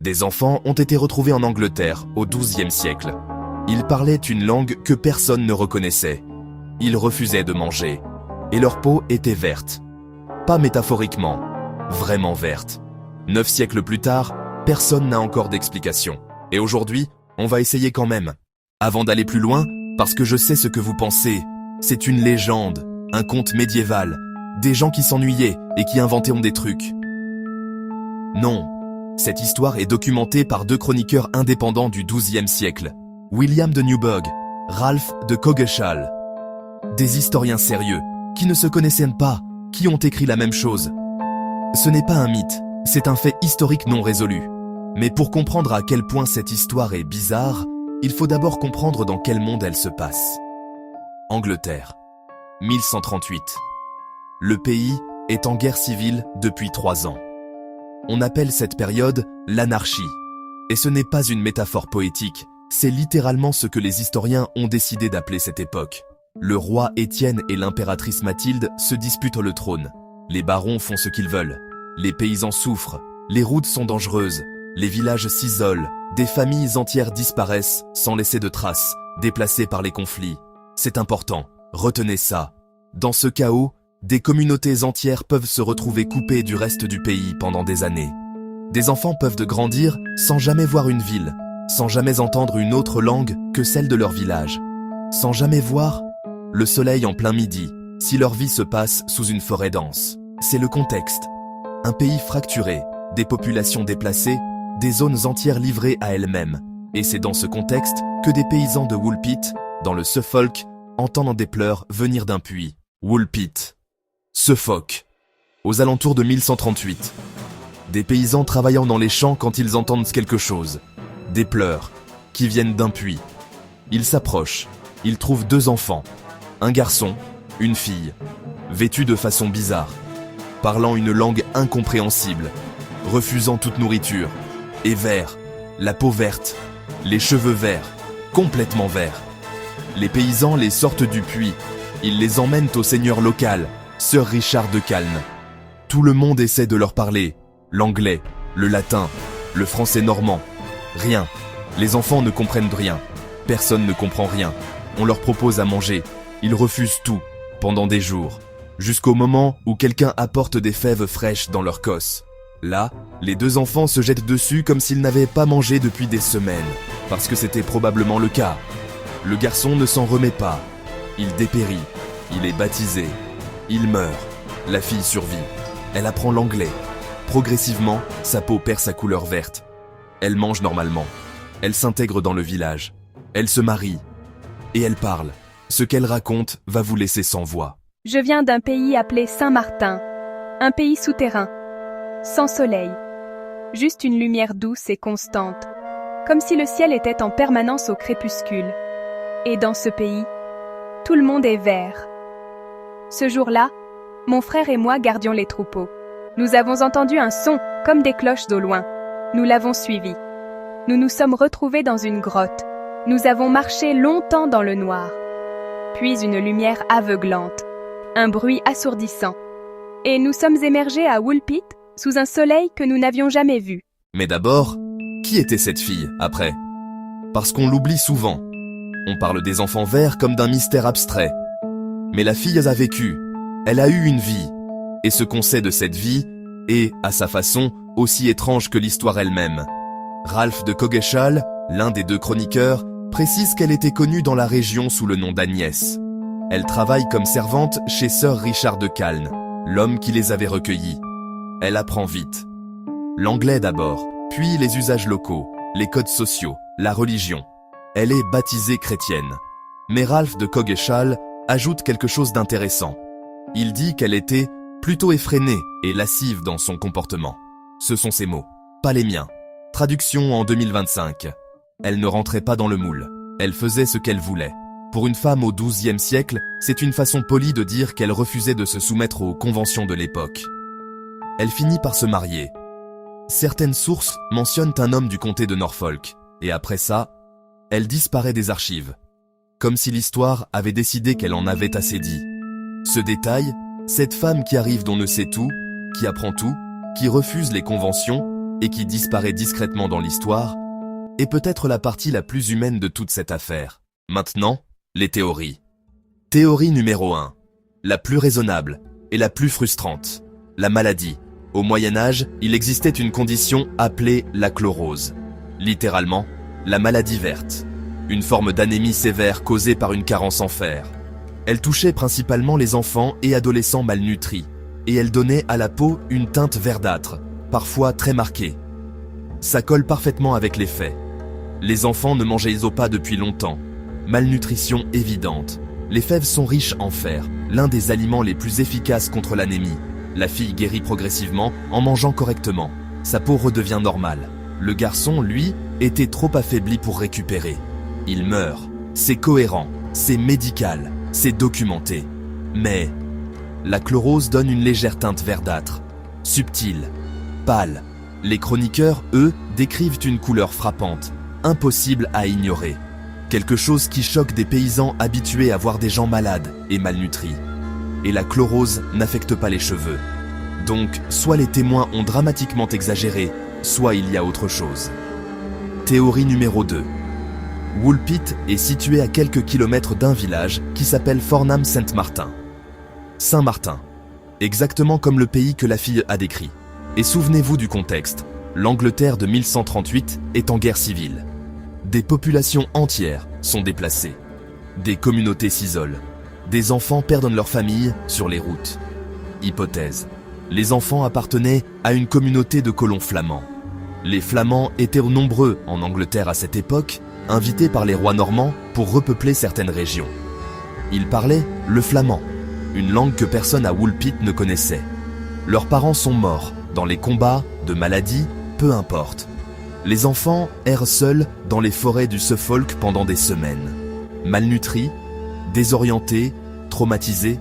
Des enfants ont été retrouvés en Angleterre au XIIe siècle. Ils parlaient une langue que personne ne reconnaissait. Ils refusaient de manger. Et leur peau était verte. Pas métaphoriquement, vraiment verte. 9 siècles plus tard, personne n'a encore d'explication. Et aujourd'hui, on va essayer quand même. Avant d'aller plus loin, parce que je sais ce que vous pensez, c'est une légende, un conte médiéval, des gens qui s'ennuyaient et qui inventaient des trucs. Non, cette histoire est documentée par 2 chroniqueurs indépendants du XIIe siècle, William de Newburgh, Ralph de Coggeshall. Des historiens sérieux, qui ne se connaissaient pas, qui ont écrit la même chose. Ce n'est pas un mythe, c'est un fait historique non résolu. Mais pour comprendre à quel point cette histoire est bizarre, il faut d'abord comprendre dans quel monde elle se passe. Angleterre, 1138. Le pays est en guerre civile depuis 3 ans. On appelle cette période l'anarchie. Et ce n'est pas une métaphore poétique, c'est littéralement ce que les historiens ont décidé d'appeler cette époque. Le roi Étienne et l'impératrice Mathilde se disputent le trône. Les barons font ce qu'ils veulent. Les paysans souffrent. Les routes sont dangereuses. Les villages s'isolent. Des familles entières disparaissent sans laisser de traces, déplacées par les conflits. C'est important, retenez ça. Dans ce chaos, des communautés entières peuvent se retrouver coupées du reste du pays pendant des années. Des enfants peuvent grandir sans jamais voir une ville, sans jamais entendre une autre langue que celle de leur village, sans jamais voir le soleil en plein midi, si leur vie se passe sous une forêt dense. C'est le contexte. Un pays fracturé, des populations déplacées, des zones entières livrées à elles-mêmes. Et c'est dans ce contexte que des paysans de Woolpit, dans le Suffolk, entendent des pleurs venir d'un puits. Woolpit. Suffolk. Aux alentours de 1138. Des paysans travaillant dans les champs quand ils entendent quelque chose. Des pleurs, qui viennent d'un puits. Ils s'approchent. Ils trouvent 2 enfants. Un garçon, une fille, vêtus de façon bizarre, parlant une langue incompréhensible, refusant toute nourriture, et verts, la peau verte, les cheveux verts, complètement verts. Les paysans les sortent du puits, ils les emmènent au seigneur local, Sir Richard de Calne. Tout le monde essaie de leur parler, l'anglais, le latin, le français normand. Rien, les enfants ne comprennent rien, personne ne comprend rien. On leur propose à manger, ils refusent tout, pendant des jours, jusqu'au moment où quelqu'un apporte des fèves fraîches dans leur cosse. Là, les 2 enfants se jettent dessus comme s'ils n'avaient pas mangé depuis des semaines, parce que c'était probablement le cas. Le garçon ne s'en remet pas, il dépérit, il est baptisé, il meurt, la fille survit, elle apprend l'anglais. Progressivement, sa peau perd sa couleur verte. Elle mange normalement, elle s'intègre dans le village, elle se marie, et elle parle. Ce qu'elle raconte va vous laisser sans voix. Je viens d'un pays appelé Saint-Martin, un pays souterrain, sans soleil, juste une lumière douce et constante, comme si le ciel était en permanence au crépuscule. Et dans ce pays, tout le monde est vert. Ce jour-là, mon frère et moi gardions les troupeaux. Nous avons entendu un son, comme des cloches au loin. Nous l'avons suivi. Nous nous sommes retrouvés dans une grotte. Nous avons marché longtemps dans le noir. Puis une lumière aveuglante, un bruit assourdissant. Et nous sommes émergés à Woolpit sous un soleil que nous n'avions jamais vu. Mais d'abord, qui était cette fille, après? Parce qu'on l'oublie souvent. On parle des enfants verts comme d'un mystère abstrait. Mais la fille a vécu, elle a eu une vie. Et ce qu'on sait de cette vie est, à sa façon, aussi étrange que l'histoire elle-même. Ralph de Coggeshall, l'un des 2 chroniqueurs, précise qu'elle était connue dans la région sous le nom d'Agnès. Elle travaille comme servante chez Sir Richard de Calne, l'homme qui les avait recueillis. Elle apprend vite. L'anglais d'abord, puis les usages locaux, les codes sociaux, la religion. Elle est baptisée chrétienne. Mais Ralph de Coggeshall ajoute quelque chose d'intéressant. Il dit qu'elle était plutôt effrénée et lascive dans son comportement. Ce sont ses mots, pas les miens. Traduction en 2025. Elle ne rentrait pas dans le moule. Elle faisait ce qu'elle voulait. Pour une femme au XIIe siècle, c'est une façon polie de dire qu'elle refusait de se soumettre aux conventions de l'époque. Elle finit par se marier. Certaines sources mentionnent un homme du comté de Norfolk, et après ça, elle disparaît des archives. Comme si l'histoire avait décidé qu'elle en avait assez dit. Ce détail, cette femme qui arrive d'on ne sait où, qui apprend tout, qui refuse les conventions, et qui disparaît discrètement dans l'histoire, est peut-être la partie la plus humaine de toute cette affaire. Maintenant, les théories. Théorie numéro 1. La plus raisonnable et la plus frustrante. La maladie. Au Moyen-Âge, il existait une condition appelée la chlorose. Littéralement, la maladie verte. Une forme d'anémie sévère causée par une carence en fer. Elle touchait principalement les enfants et adolescents malnutris, et elle donnait à la peau une teinte verdâtre, parfois très marquée. Ça colle parfaitement avec les faits. Les enfants ne mangeaient pas depuis longtemps. Malnutrition évidente. Les fèves sont riches en fer, l'un des aliments les plus efficaces contre l'anémie. La fille guérit progressivement en mangeant correctement. Sa peau redevient normale. Le garçon, lui, était trop affaibli pour récupérer. Il meurt. C'est cohérent, c'est médical, c'est documenté. Mais la chlorose donne une légère teinte verdâtre, subtile, pâle. Les chroniqueurs, eux, décrivent une couleur frappante, impossible à ignorer. Quelque chose qui choque des paysans habitués à voir des gens malades et malnutris. Et la chlorose n'affecte pas les cheveux. Donc, soit les témoins ont dramatiquement exagéré, soit il y a autre chose. Théorie numéro 2. Woolpit est situé à quelques kilomètres d'un village qui s'appelle Fornham-Saint-Martin. Saint-Martin, exactement comme le pays que la fille a décrit. Et souvenez-vous du contexte, l'Angleterre de 1138 est en guerre civile. Des populations entières sont déplacées. Des communautés s'isolent. Des enfants perdent leur famille sur les routes. Hypothèse. Les enfants appartenaient à une communauté de colons flamands. Les Flamands étaient nombreux en Angleterre à cette époque, invités par les rois normands pour repeupler certaines régions. Ils parlaient le flamand, une langue que personne à Woolpit ne connaissait. Leurs parents sont morts, dans les combats, de maladies, peu importe. Les enfants errent seuls dans les forêts du Suffolk pendant des semaines. Malnutris, désorientés, traumatisés,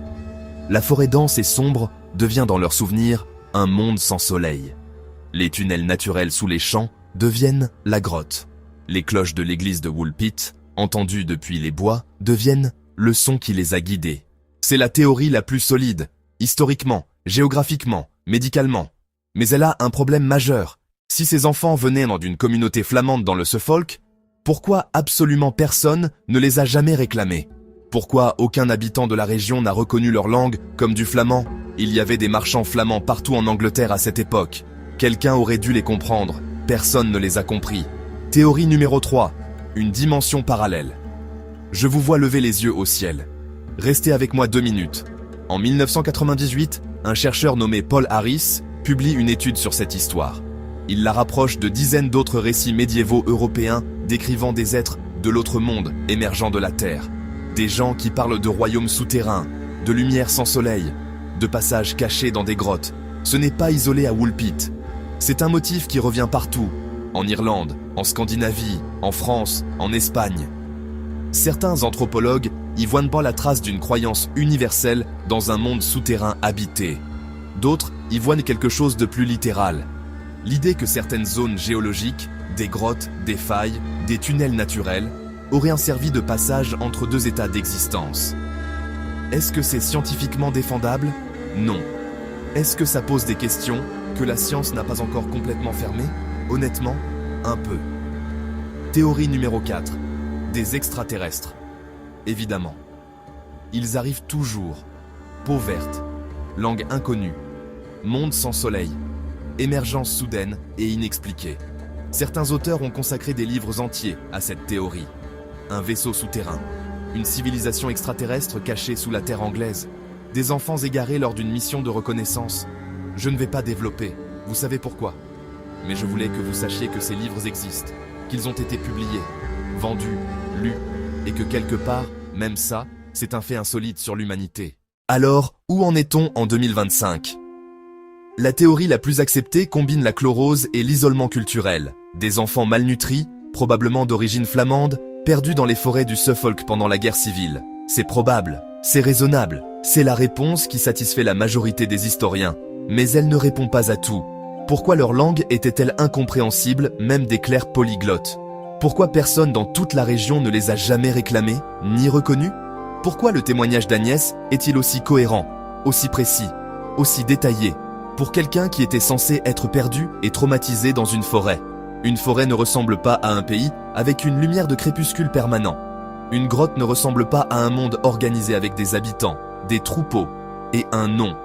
la forêt dense et sombre devient dans leurs souvenirs un monde sans soleil. Les tunnels naturels sous les champs deviennent la grotte. Les cloches de l'église de Woolpit, entendues depuis les bois, deviennent le son qui les a guidés. C'est la théorie la plus solide, historiquement, géographiquement, médicalement. Mais elle a un problème majeur. Si ces enfants venaient d'une communauté flamande dans le Suffolk, pourquoi absolument personne ne les a jamais réclamés? Pourquoi aucun habitant de la région n'a reconnu leur langue comme du flamand? Il y avait des marchands flamands partout en Angleterre à cette époque. Quelqu'un aurait dû les comprendre. Personne ne les a compris. Théorie numéro 3. Une dimension parallèle. Je vous vois lever les yeux au ciel. Restez avec moi 2 minutes. En 1998, un chercheur nommé Paul Harris publie une étude sur cette histoire. Il la rapproche de dizaines d'autres récits médiévaux européens décrivant des êtres de l'autre monde émergeant de la Terre. Des gens qui parlent de royaumes souterrains, de lumière sans soleil, de passages cachés dans des grottes. Ce n'est pas isolé à Woolpit. C'est un motif qui revient partout, en Irlande, en Scandinavie, en France, en Espagne. Certains anthropologues y voient pas la trace d'une croyance universelle dans un monde souterrain habité. D'autres y voient quelque chose de plus littéral. L'idée que certaines zones géologiques, des grottes, des failles, des tunnels naturels, auraient servi de passage entre 2 états d'existence. Est-ce que c'est scientifiquement défendable? Non. Est-ce que ça pose des questions que la science n'a pas encore complètement fermées? Honnêtement, un peu. Théorie numéro 4. Des extraterrestres. Évidemment. Ils arrivent toujours. Peau verte, langue inconnue, monde sans soleil, émergence soudaine et inexpliquée. Certains auteurs ont consacré des livres entiers à cette théorie. Un vaisseau souterrain, une civilisation extraterrestre cachée sous la terre anglaise, des enfants égarés lors d'une mission de reconnaissance. Je ne vais pas développer, vous savez pourquoi. Mais je voulais que vous sachiez que ces livres existent, qu'ils ont été publiés, vendus, lus, et que quelque part, même ça, c'est un fait insolite sur l'humanité. Alors, où en est-on en 2025? La théorie la plus acceptée combine la chlorose et l'isolement culturel. Des enfants malnutris, probablement d'origine flamande, perdus dans les forêts du Suffolk pendant la guerre civile. C'est probable, c'est raisonnable, c'est la réponse qui satisfait la majorité des historiens. Mais elle ne répond pas à tout. Pourquoi leur langue était-elle incompréhensible, même des clercs polyglottes? Pourquoi personne dans toute la région ne les a jamais réclamés, ni reconnus? Pourquoi le témoignage d'Agnès est-il aussi cohérent, aussi précis, aussi détaillé? Pour quelqu'un qui était censé être perdu et traumatisé dans une forêt. Une forêt ne ressemble pas à un pays avec une lumière de crépuscule permanent. Une grotte ne ressemble pas à un monde organisé avec des habitants, des troupeaux et un nom.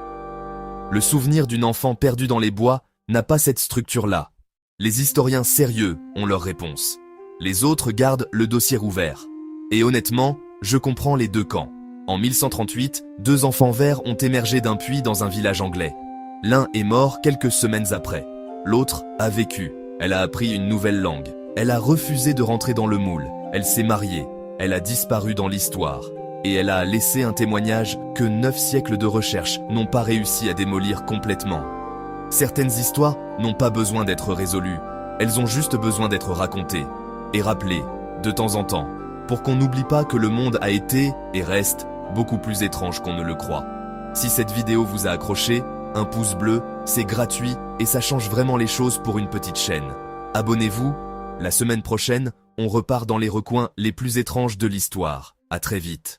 Le souvenir d'une enfant perdue dans les bois n'a pas cette structure-là. Les historiens sérieux ont leur réponse. Les autres gardent le dossier ouvert. Et honnêtement, je comprends les deux camps. En 1138, 2 enfants verts ont émergé d'un puits dans un village anglais. L'un est mort quelques semaines après. L'autre a vécu. Elle a appris une nouvelle langue. Elle a refusé de rentrer dans le moule. Elle s'est mariée. Elle a disparu dans l'histoire. Et elle a laissé un témoignage que 9 siècles de recherche n'ont pas réussi à démolir complètement. Certaines histoires n'ont pas besoin d'être résolues. Elles ont juste besoin d'être racontées et rappelées, de temps en temps, pour qu'on n'oublie pas que le monde a été, et reste, beaucoup plus étrange qu'on ne le croit. Si cette vidéo vous a accroché, un pouce bleu, c'est gratuit et ça change vraiment les choses pour une petite chaîne. Abonnez-vous, la semaine prochaine, on repart dans les recoins les plus étranges de l'histoire. À très vite.